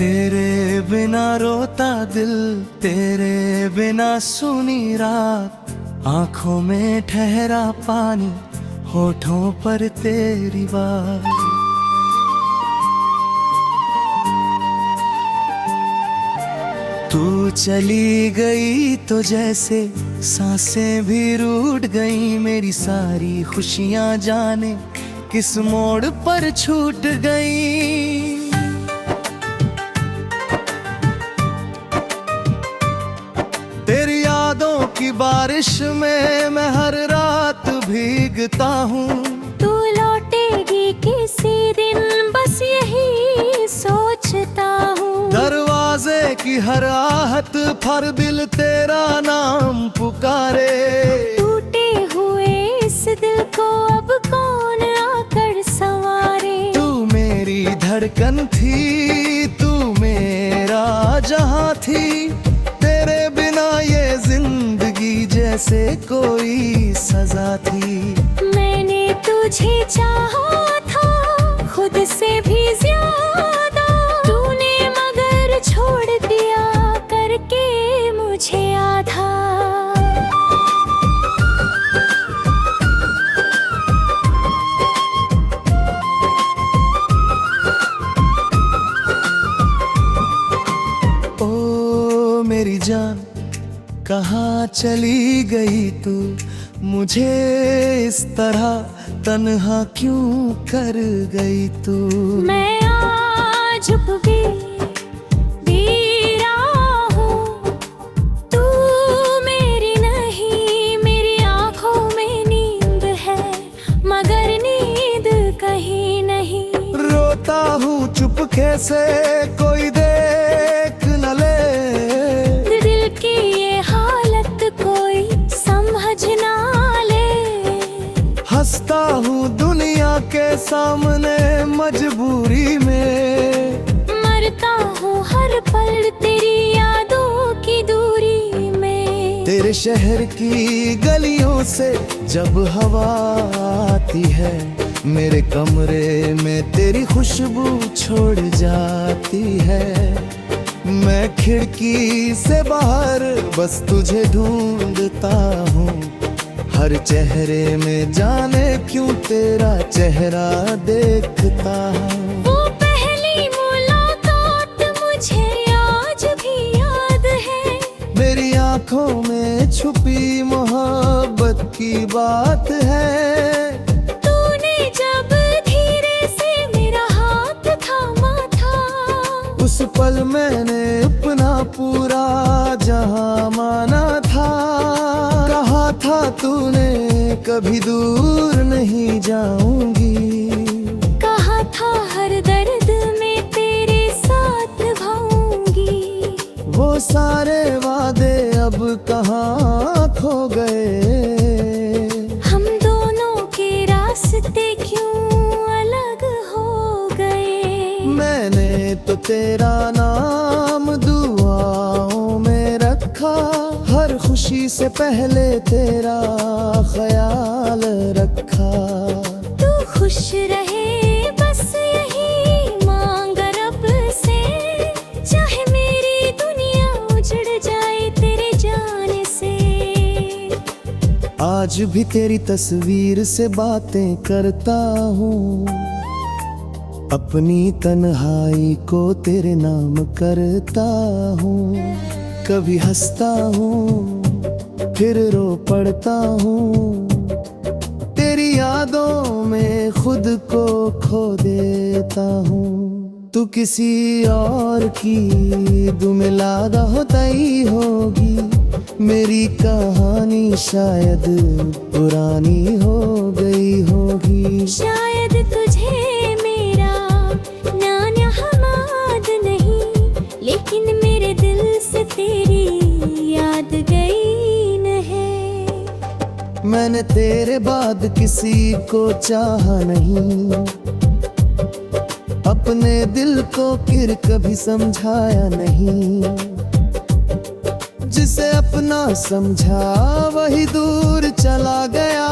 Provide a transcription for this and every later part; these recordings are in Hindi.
तेरे बिना रोता दिल, तेरे बिना सुनी रात, आंखों में ठहरा पानी, होठों पर तेरी बात। तू चली गई तो जैसे सांसें भी रूठ गई, मेरी सारी खुशियां जाने किस मोड़ पर छूट गई। तेरी यादों की बारिश में मैं हर रात भीगता हूँ। तू लौटेगी किसी दिन, बस यही सोचता हूँ। दरवाजे की हर आहट पर दिल तेरा नाम पुकारे। टूटे हुए इस दिल को अब कौन आकर संवारे। तू मेरी धड़कन थी, तू मेरा जहां थी, तेरे बिना ये जिंदगी जैसे कोई सजा थी। मैंने तुझे चाहा था खुद से भी ज्यादा, तूने मगर छोड़ दिया करके मुझे आधा। ओ मेरी जान कहाँ चली गई तू, मुझे इस तरह तन्हा क्यों कर गई तू। मैं आज भी रहा हूँ, तू मेरी नहीं, मेरी आँखों में नींद है मगर नींद कहीं नहीं। रोता हूँ चुपके से कोई देख न ले, दिल की ये हालत कोई समझ ना ले। हंसता हूँ दुनिया के सामने मजबूरी में, मरता हूँ हर पल तेरी यादों की दूरी में। तेरे शहर की गलियों से जब हवा आती है, मेरे कमरे में तेरी खुशबू छोड़ जाती है। मैं खिड़की से बाहर बस तुझे ढूंढता हूँ, हर चेहरे में जाने क्यों तेरा चेहरा देखता हूँ। वो पहली मुलाकात मुझे आज भी याद है, मेरी आंखों में छुपी मोहब्बत की बात है। तूने जब धीरे से मेरा हाथ थामा था, उस पल मैंने अपना पूरा जहां माना था। कहा था तूने कभी दूर नहीं जाऊंगी, कहा था हर दर्द में तेरे साथ निभाऊंगी। वो सारे वादे अब कहाँ खो गए। हम दोनों के रास्ते क्यों अलग हो गए। मैंने तो तेरा नाम दुआओं में रखा, हर खुशी से पहले तेरा ख्याल रखा। तू खुश रहे बस यही मांग रब से, चाहे मेरी दुनिया उजड़ जाए तेरे जाने से। आज भी तेरी तस्वीर से बातें करता हूँ, अपनी तन्हाई को तेरे नाम करता हूँ। कभी हंसता हूँ फिर रो पड़ता हूँ, तेरी यादों में खुद को खो देता हूँ। तू किसी और की दुमिलादा होता ही होगी, मेरी कहानी शायद पुरानी हो गई होगी। शायद तुझे मेरा नाना हमाद नहीं, लेकिन मेरे दिल से तेरी याद गई नहीं। मैंने तेरे बाद किसी को चाहा नहीं, अपने दिल को फिर कभी समझाया नहीं। जिसे अपना समझा वही दूर चला गया,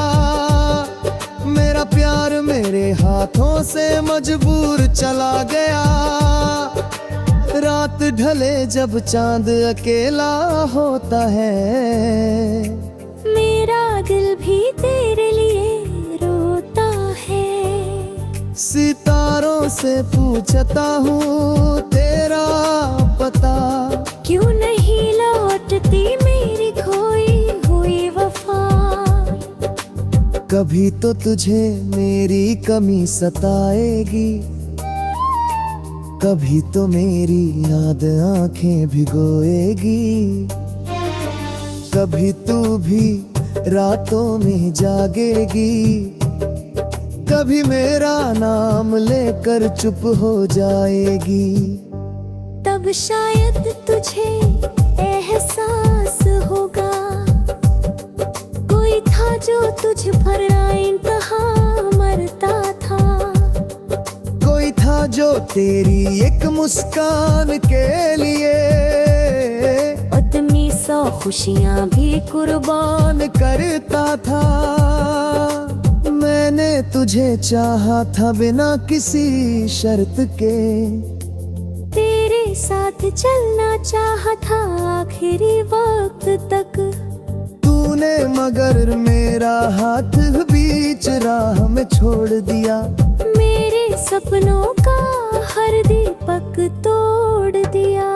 मेरा प्यार मेरे हाथों से मजबूर चला गया। रात ढले जब चांद अकेला होता है, मेरा दिल भी तेरे लिए रोता है। सितारों से पूछता हूँ तेरा पता, क्यों नहीं लौटती मेरी खोई हुई वफा। कभी तो तुझे मेरी कमी सताएगी, कभी तो मेरी याद आंखें भिगोएगी, कभी तू भी रातों में जागेगी, कभी मेरा नाम लेकर चुप हो जाएगी। तब शायद तुझे एहसास होगा, कोई था जो तुझ पर इंतहा मरता था। कोई था जो तेरी एक मुस्कान के लिए उतनी 100 खुशियां भी कुर्बान। करता था। मैंने तुझे चाहा था बिना किसी शर्त के, तेरे साथ चलना चाहा था आखिरी वक्त तक। तूने मगर मेरा हाथ बीच राह में छोड़ दिया, मेरे सपनों का हर दीपक तोड़ दिया।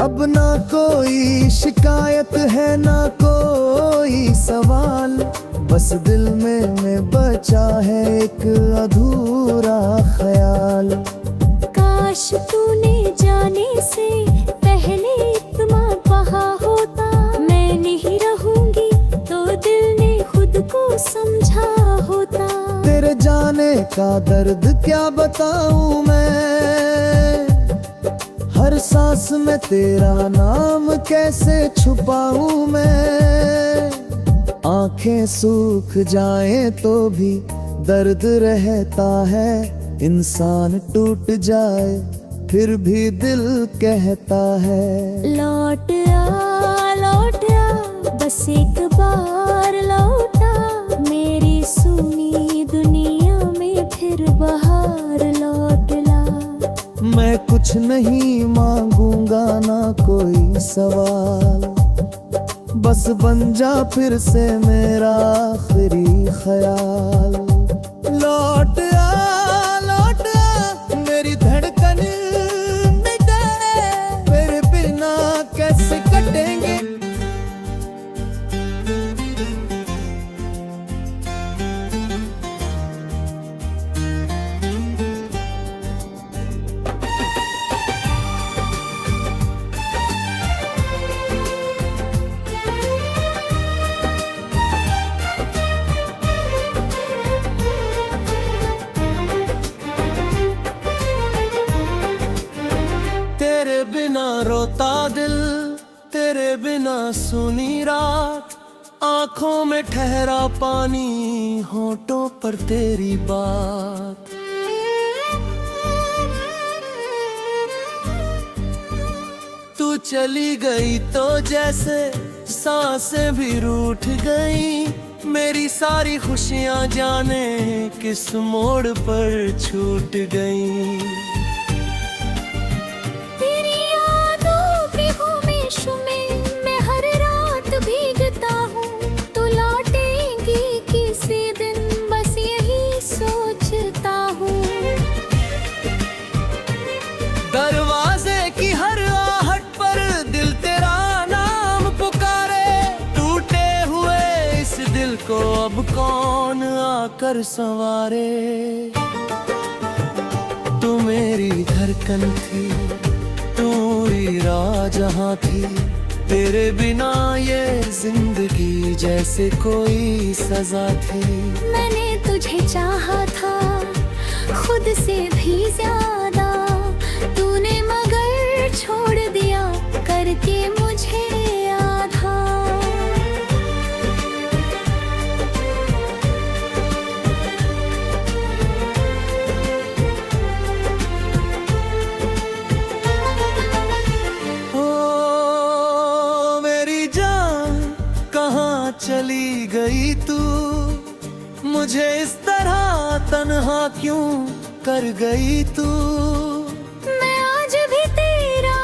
अब ना कोई शिकायत है ना कोई सवाल, बस दिल में बचा है एक अधूरा ख्याल। काश तूने जाने से पहले इतना कहा होता, मैं नहीं रहूंगी तो दिल ने खुद को समझा होता। तेरे जाने का दर्द क्या बताऊं मैं, हर सांस में तेरा नाम कैसे छुपाऊं मैं। आंखें सूख जाएं तो भी दर्द रहता है, इंसान टूट जाए फिर भी दिल कहता है। लौट आ बस एक बार लौटा, मेरी सुनी दुनिया में फिर बाहर लौट ला। मैं कुछ नहीं मांगूंगा ना कोई सवाल, बस बन जा फिर से मेरा आखिरी ख्याल। लौट आ मेरी धड़कन मिटे, मेरे बिना कैसे कटेंगे। तेरे बिना रोता दिल, तेरे बिना सुनी रात, आंखों में ठहरा पानी, होठों पर तेरी बात। तू चली गई तो जैसे सांसें भी रूठ गई, मेरी सारी खुशियां जाने किस मोड़ पर छूट गई। दरवाजे की हर आहट पर दिल तेरा नाम पुकारे, टूटे हुए इस दिल को अब कौन आकर संवारे। तू मेरी धड़कन थी, तू मेरी राह जहां थी, तेरे बिना ये जिंदगी जैसे कोई सजा थी। मैंने तुझे चाहा था खुद से भी ज्यादा, तूने मगर छोड़ दिया करके मुझे आधा। ओ मेरी जान कहाँ चली गई तू, मुझे इस तरह तन्हा क्यों कर गई तू। मैं आज भी तेरा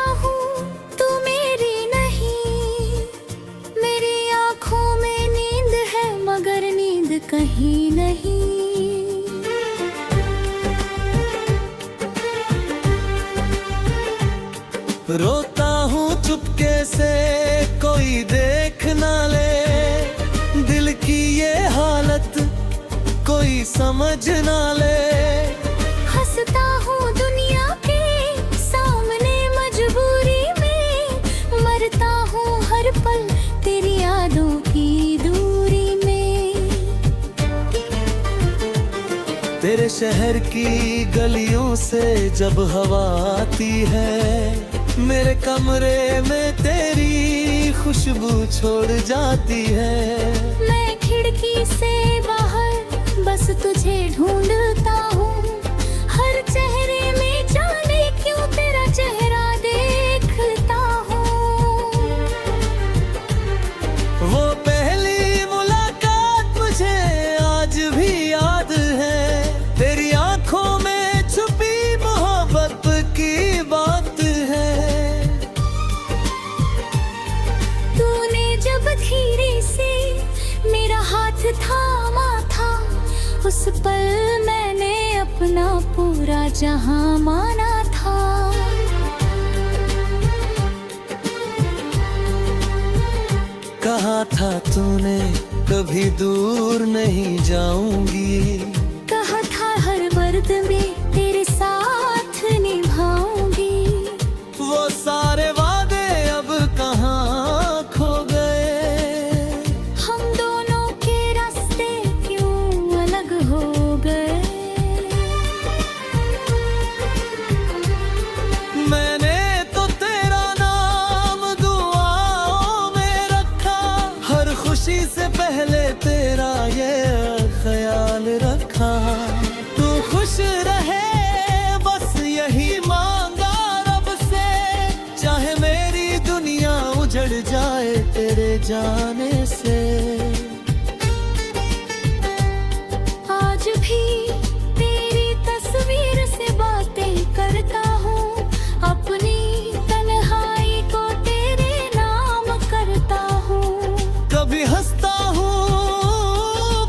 समझ ना ले। हंसता हूँ दुनिया के सामने मजबूरी में, मरता हूँ हर पल तेरी यादों की दूरी में। तेरे शहर की गलियों से जब हवा आती है, मेरे कमरे में तेरी खुशबू छोड़ जाती है। मैं खिड़की से बाहर बस तुझे ढूंढता हूँ, हर चेहरे में जाने क्यों तेरा चेहरा देखता हूँ। वो पहली मुलाकात मुझे आज भी याद है, तेरी आंखों में छुपी मोहब्बत की बात है। तूने जब धीरे से मेरा हाथ थामा था, उस पल मैंने अपना पूरा जहां माना था। कहा था तूने कभी दूर नहीं जाऊंगी, कहा था हर वर्द में तेरे साथ निभाऊंगी। वो सारे वादे अब कहाँ खो गए, हम दोनों के रास्ते क्यों अलग हो गए। मैंने तो तेरा नाम दुआओं में रखा, हर खुशी से पहले तेरा ये ख्याल रखा। तू खुश रहे बस यही मांगा रब से, चाहे मेरी दुनिया उजड़ जाए तेरे जाने से। आज भी तेरी तस्वीर से बातें करता हूँ, अपनी तन्हाई को तेरे नाम करता हूँ। कभी हंसता हूँ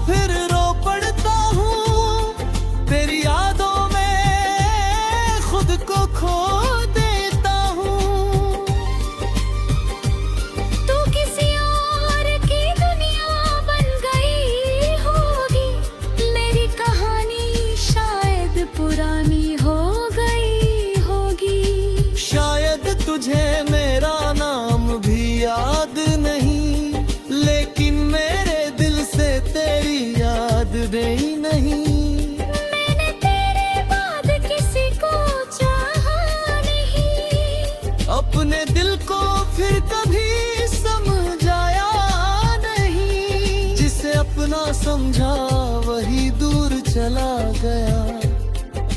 फिर रो पड़ता हूँ, तेरी यादों में खुद को खो देता हूँ। तू किसी और की दुनिया बन गई होगी, मेरी कहानी शायद पुरानी हो गई होगी। शायद तुझे मेरा नाम भी याद नहीं, लेकिन मेरे दिल से तेरी याद गई नहीं। मैंने तेरे बाद किसी को चाहा नहीं, अपने दिल को फिर कभी समझाया नहीं, जिसे अपना समझा वही दूर चला गया।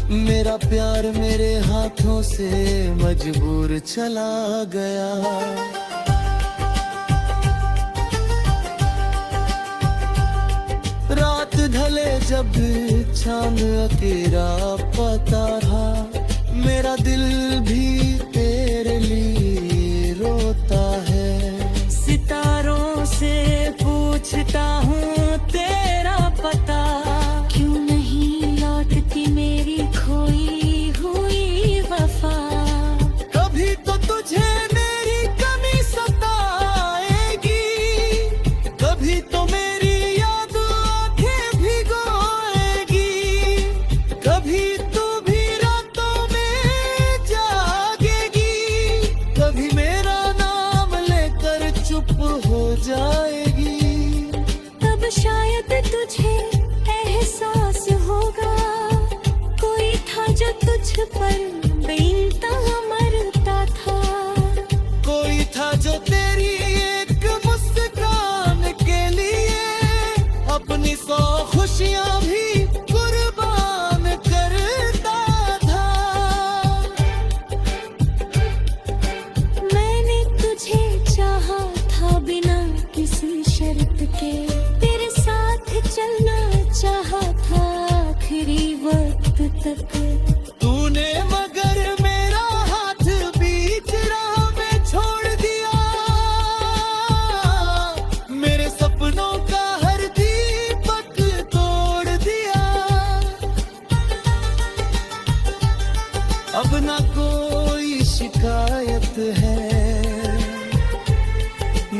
मेरा प्यार मेरे हाथों से मजबूर चला गया। रात ढले जब चांद अकेरा पता था, मेरा दिल भी तेरे लिए रोता है। सितारों से पूछता हूँ तेरा पता, क्यों नहीं लौटती मेरी खोई हुई वफा। कभी तो तुझे मेरी कमी सताएगी, कभी तो मेरी याद आंखें भिगोएगी, कभी तू भी रातों में जागेगी, कभी मेरा नाम लेकर चुप हो जाएगी। तब शायद तुझे एहसास होगा, कोई था जो तुझ पर बेइंतहा मरता था। कोई था जो तेरी एक मुस्कान के लिए अपनी 100 खुशियां भी कुर्बान करता था। मैंने तुझे चाहा था बिना किसी शर्त के, तेरे साथ चलना चाहा था आखिरी वक्त तक। तूने मगर मेरा हाथ बीच राह में छोड़ दिया, मेरे सपनों का हर दीपक तोड़ दिया। अब ना कोई शिकायत है,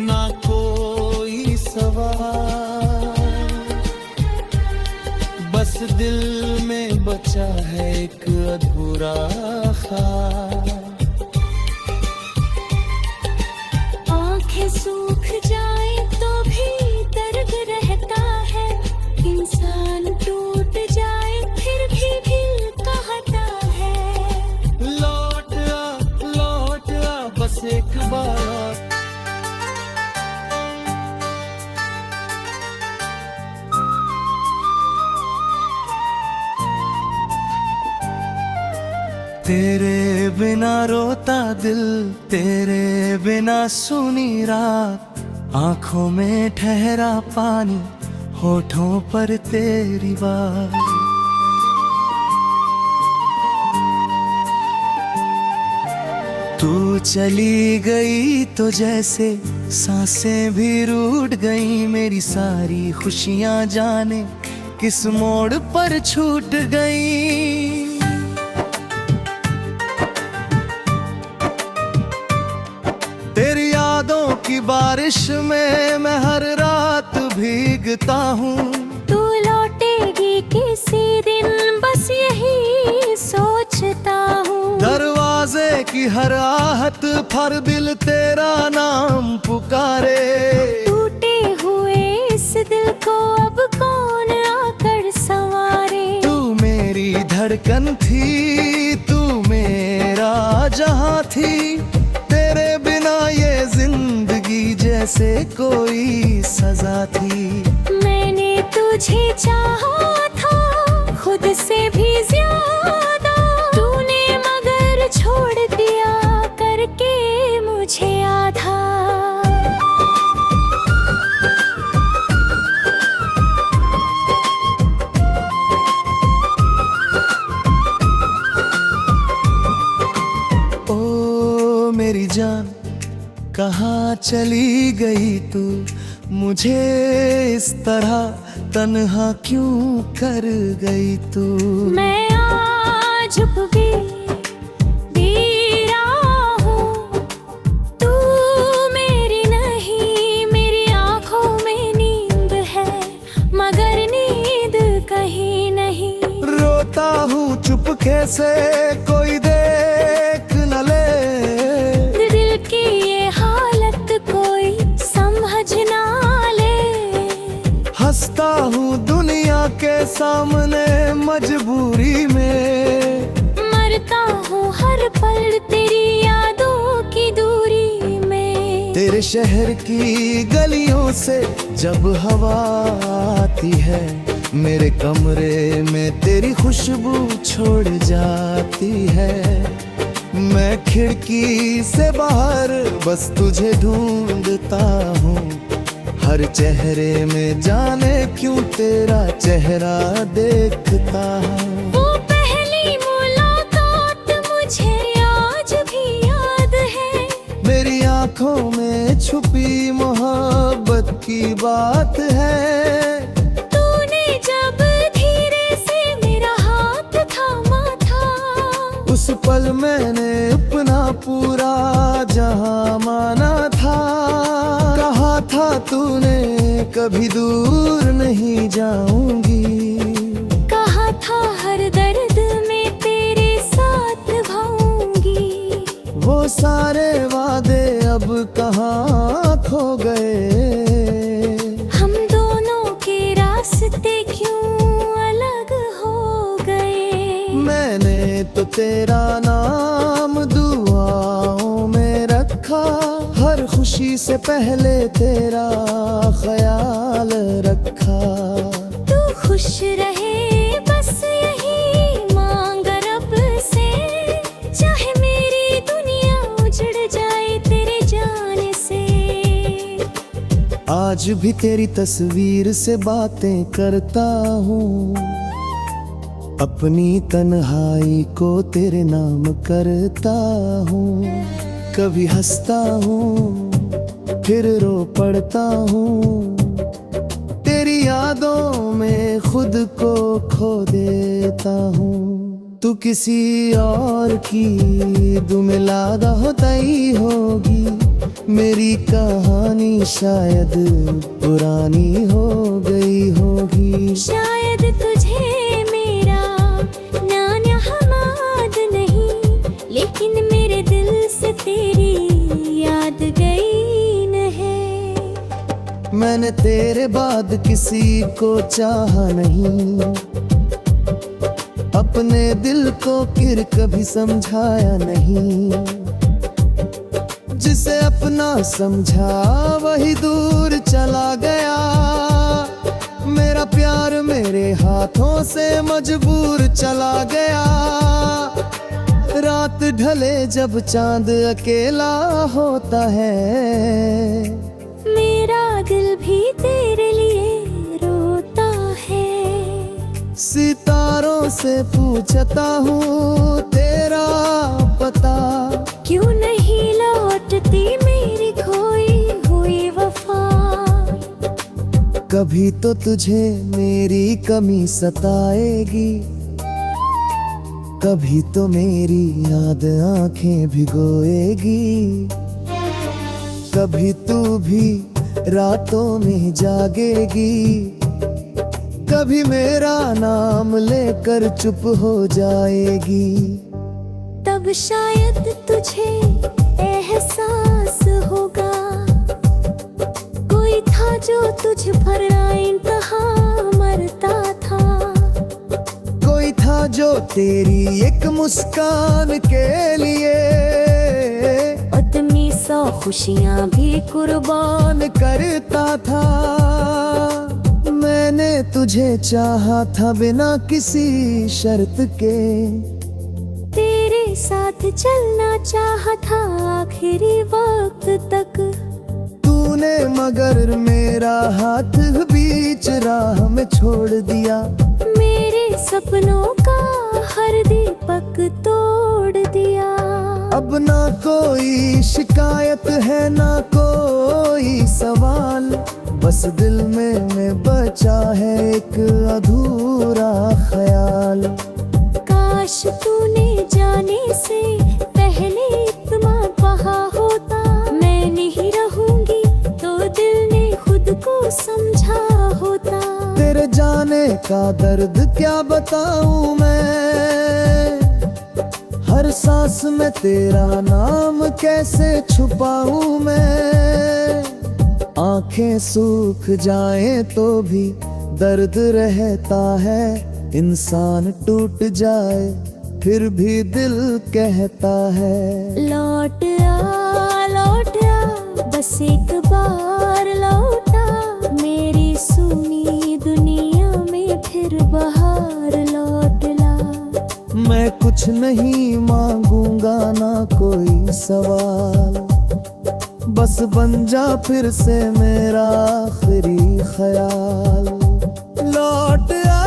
ना कोई सवाल। बचा है एक अधूरा ख्वाब। आंखें सूख जाए तो भी दर्द रहता है, इंसान टूट जाए फिर भी दिल कहता है। लौट आ बस एक बार। तेरे बिना रोता दिल, तेरे बिना सुनी रात, आंखों में ठहरा पानी, होठों पर तेरी बात। तू चली गई तो जैसे सांसें भी रूठ गई, मेरी सारी खुशियां जाने किस मोड़ पर छूट गई। तेरी यादों की बारिश में मैं हर रात भीगता हूँ। तू लौटेगी किसी दिन बस यही सोचता हूँ। दरवाजे की हर आहट पर दिल तेरा नाम पुकारे। टूटे हुए इस दिल को अब कौन आकर संवारे। तू मेरी धड़कन थी, तू मेरा जहां थी, तेरे बिना ये जिंदगी जैसे कोई सजा थी। मैंने तुझे चाहा था खुद से भी ज्यादा, तूने मगर छोड़ दिया करके मुझे आधा। ओ मेरी जान कहाँ चली गई तू, मुझे इस तरह तन्हा क्यों कर गई तू। मैं आज भी तेरा हूँ, तू मेरी नहीं, मेरी आँखों में नींद है मगर नींद कहीं नहीं। रोता हूँ चुपके से कोई देख न ले, दिल की ये हालत कोई समझ ना ले। हंसता हूँ दुनिया के सामने मजबूरी में, मरता हूँ हर पल तेरी यादों की दूरी में। तेरे शहर की गलियों से जब हवा आती है, मेरे कमरे में तेरी खुशबू छोड़ जाती है। मैं खिड़की से बाहर बस तुझे ढूंढता हूँ, हर चेहरे में जाने क्यों तेरा चेहरा देखता हूँ। वो पहली मुलाकात मुझे आज भी याद है, मेरी आंखों में छुपी मोहब्बत की बात है। तूने जब धीरे से मेरा हाथ थामा था, उस पल मैंने अपना पूरा जहां माना था। कहा था तूने कभी दूर नहीं जाऊंगी, कहा था हर दर्द में तेरे साथ भाऊंगी। वो सारे वादे अब कहाँ खो गए। हम दोनों के रास्ते क्यों अलग हो गए। मैंने तो तेरा नाम दुआओं में रखा, हर खुशी से पहले तेरा ख्याल रखा। तू खुश रहे बस यही मांग रब से, चाहे मेरी दुनिया उजड़ जाए तेरे जाने से। आज भी तेरी तस्वीर से बातें करता हूँ, अपनी तन्हाई को तेरे नाम करता हूँ। कभी हंसता हूँ फिर रो पड़ता हूँ, तेरी यादों में खुद को खो देता हूँ। तू किसी और की दुमिलादा होता ही होगी, मेरी कहानी शायद पुरानी हो गई होगी। शायद तुझे मेरा मैंने तेरे बाद किसी को चाहा नहीं, अपने दिल को फिर कभी समझाया नहीं। जिसे अपना समझा वही दूर चला गया, मेरा प्यार मेरे हाथों से मजबूर चला गया। रात ढले जब चांद अकेला होता है, मेरा दिल भी तेरे लिए रोता है। सितारों से पूछता हूँ तेरा पता, क्यों नहीं लौटती मेरी खोई हुई वफा। कभी तो तुझे मेरी कमी सताएगी, कभी तो मेरी याद आंखें भिगोएगी। कभी तू भी रातों में जागेगी, कभी मेरा नाम लेकर चुप हो जाएगी। तब शायद तुझे एहसास होगा, कोई था जो तुझ पर इंतहा मरता था। कोई था जो तेरी एक मुस्कान के लिए अपनी 100 खुशियां भी कुर्बान करता था। मैंने तुझे चाहा था बिना किसी शर्त के, तेरे साथ चलना चाहा था आखिरी वक्त तक। तूने मगर मेरा हाथ बीच राह में छोड़ दिया, मेरे सपनों का हर दीपक तोड़ दिया। अब ना कोई शिकायत है ना कोई सवाल, बस दिल में बचा है एक अधूरा ख्याल। काश तूने जाने से पहले इतना कहा होता, मैं नहीं रहूंगी तो दिल ने खुद को समझा होता। तेरे जाने का दर्द क्या बताऊं मैं, हर सांस में तेरा नाम कैसे छुपाऊं मैं। आंखें सूख जाएं तो भी दर्द रहता है, इंसान टूट जाए फिर भी दिल कहता है। लौट आ बस एक बार लौटा, मेरी सुनी दुनिया में फिर बाहर लौट ला। मैं कुछ नहीं मांगूंगा ना कोई सवाल, बस बन जा फिर से मेरा आखिरी ख्याल। लौट आ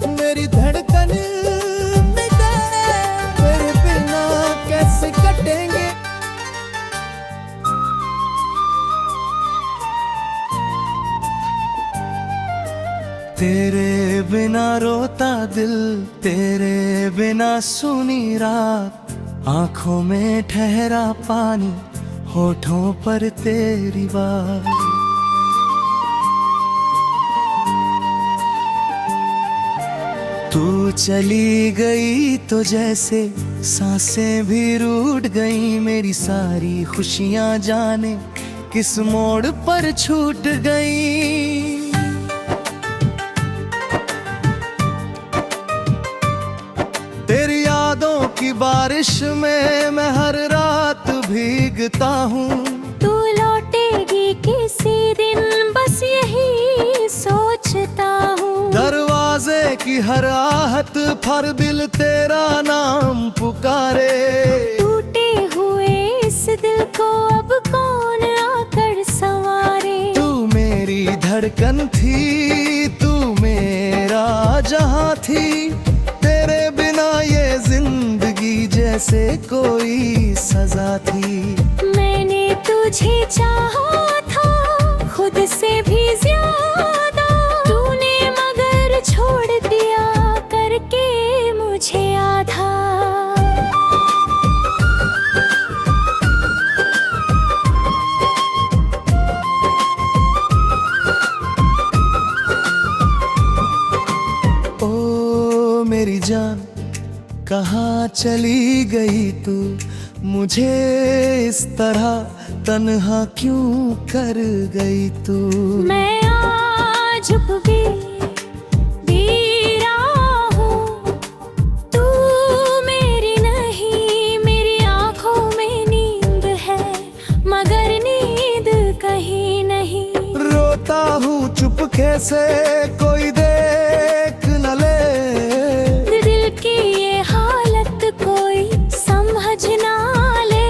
मेरी धड़कन मिटे, तेरे बिना कैसे कटेंगे। तेरे बिना रोता दिल, तेरे बिना सुनी रात, आंखों में ठहरा पानी, होठों पर तेरी बात। तू चली गई तो जैसे सांसें भी रूठ गई, मेरी सारी खुशियां जाने किस मोड़ पर छूट गई। तेरी यादों की बारिश में मैं हर रात भीगता हूँ। तू लौटेगी किसी दिन बस यही सोचता हूँ। दरवाजे की हर आहट पर दिल तेरा नाम पुकारे। टूटे हुए इस दिल को अब कौन आकर संवारे। तू मेरी धड़कन थी, तू मेरा जहां थी, तेरे बिना ये जिंदगी जैसे कोई सजा थी। मैंने तुझे चाहा था खुद से भी ज्यादा, तूने मगर छोड़ दिया करके मुझे आधा। ओ मेरी जान कहाँ चली गई तू, मुझे इस तरह तन्हा क्यों कर गई तू। मैं आज भी वीरा हूँ, तू मेरी नहीं, मेरी आंखों में नींद है मगर नींद कहीं नहीं। रोता हूँ चुपके से कोई देख न ले, दिल की ये हालत कोई समझ ना ले।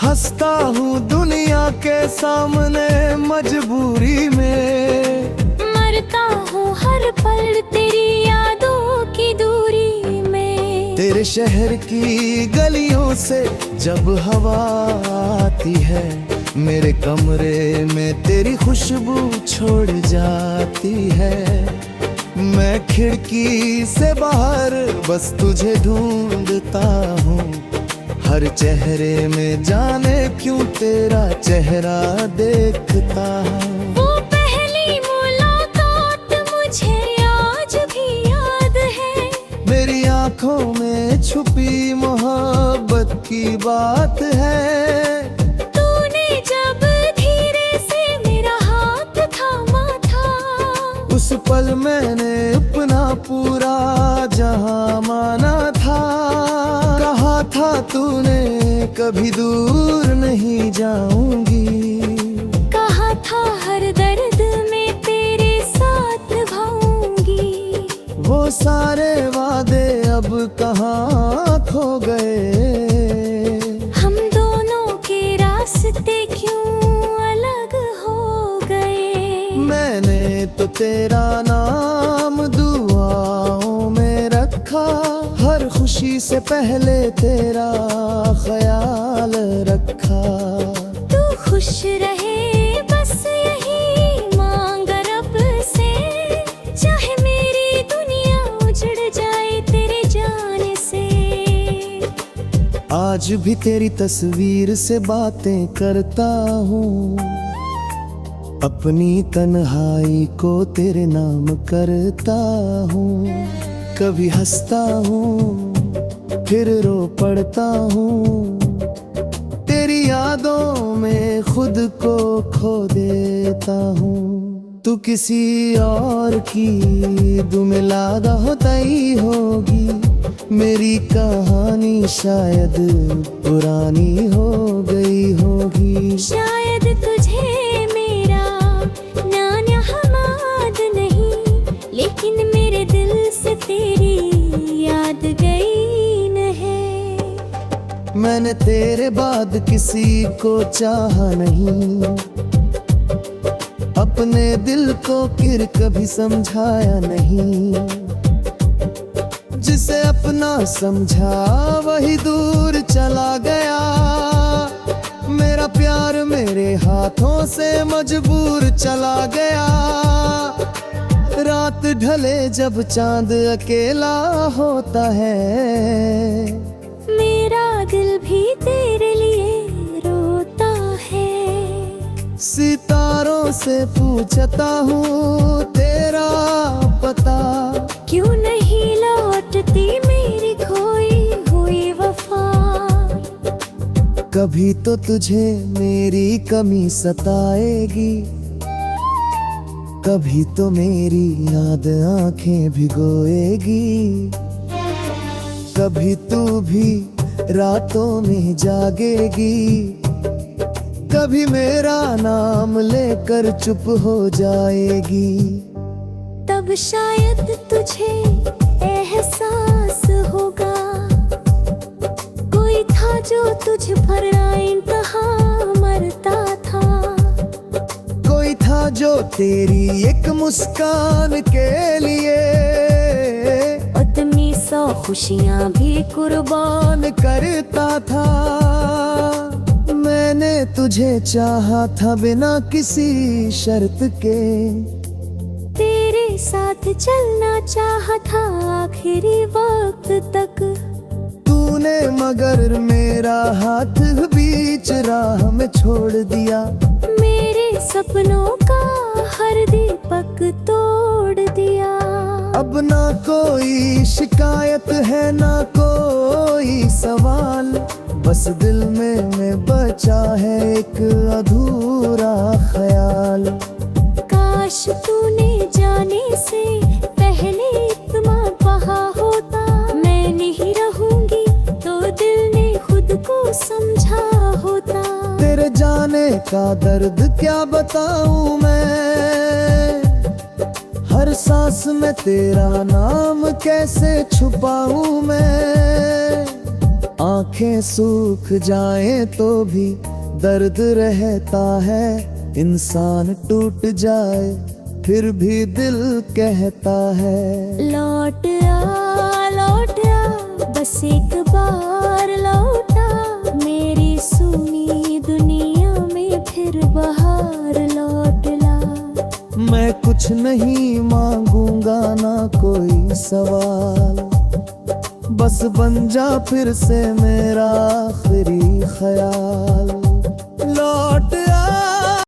हंसता हूँ दुनिया के सामने मजबूरी में, मरता हूँ हर पल तेरी यादों की दूरी में। तेरे शहर की गलियों से जब हवा आती है, मेरे कमरे में तेरी खुशबू छोड़ जाती है। मैं खिड़की से बाहर बस तुझे ढूंढता हूँ, हर चेहरे में जाने क्यों तेरा चेहरा देखता हूँ। वो पहली मुलाकात मुझे आज भी याद है, मेरी आंखों में छुपी मोहब्बत की बात है। तूने जब धीरे से मेरा हाथ थामा था, उस पल मैंने अपना पूरा जहां माना था। कहा था तूने कभी दूर नहीं जाऊंगी, कहा था हर दर्द में तेरे साथ निभाऊंगी। वो सारे वादे अब कहाँ खो गए। हम दोनों के रास्ते क्यों अलग हो गए। मैंने तो तेरा नाम दुआओं में रखा, हर खुशी से पहले तेरा ख्याल रखा। तू खुश रहे बस यही मांग रब से, चाहे मेरी दुनिया उजड़ जाए तेरे जाने से। आज भी तेरी तस्वीर से बातें करता हूँ, अपनी तन्हाई को तेरे नाम करता हूँ। कभी हंसता हूँ फिर रो पड़ता हूँ, तेरी यादों में खुद को खो देता हूँ। तू किसी और की दुमिलादा होता ही होगी, मेरी कहानी शायद पुरानी हो गई होगी। शायद तुझे मेरा नान्या हमाद नहीं, लेकिन मेरे दिल से तेरी याद गई नहीं। मैंने तेरे बाद किसी को चाहा नहीं, अपने दिल को फिर कभी समझाया नहीं। जिसे अपना समझा वही दूर चला गया, मेरा प्यार मेरे हाथों से मजबूर चला गया। रात ढले जब चांद अकेला होता है, मेरा दिल भी तेरे लिए रोता है। सितारों से पूछता हूँ तेरा पता, क्यों नहीं लौटती मेरी खोई हुई वफा। कभी तो तुझे मेरी कमी सताएगी, कभी तो मेरी याद आंखें भिगोएगी। कभी तू भी रातों में जागेगी, कभी मेरा नाम लेकर चुप हो जाएगी। तब शायद तुझे एहसास होगा, कोई था जो तुझ पर इंतहा मरता था। कोई था जो तेरी एक मुस्कान के लिए उतनी 100 खुशियां भी कुर्बान करता था। मैंने तुझे चाहा था बिना किसी शर्त के, तेरे साथ चलना चाहा था आखिरी वक्त तक। तूने मगर मेरा हाथ बीच राह में छोड़ दिया, मेरे सपनों का हर दीपक तोड़ दिया। अब ना कोई शिकायत है ना कोई सवाल, बस दिल में बचा है एक अधूरा ख्याल। काश तूने जाने से पहले इतना कहा होता, मैं नहीं रहूंगी तो दिल ने खुद को समझा होता। तेरे जाने का दर्द क्या बताऊं मैं, हर सांस में तेरा नाम कैसे छुपाऊं मैं। आंखें सूख जाएं तो भी दर्द रहता है, इंसान टूट जाए फिर भी दिल कहता है। लौट आ बस एक बार लौटा, मेरी सुनी दुनिया में फिर बाहर लौट ला। मैं कुछ नहीं मांगूंगा ना कोई सवाल, बस बन जा फिर से मेरा आखिरी ख्याल।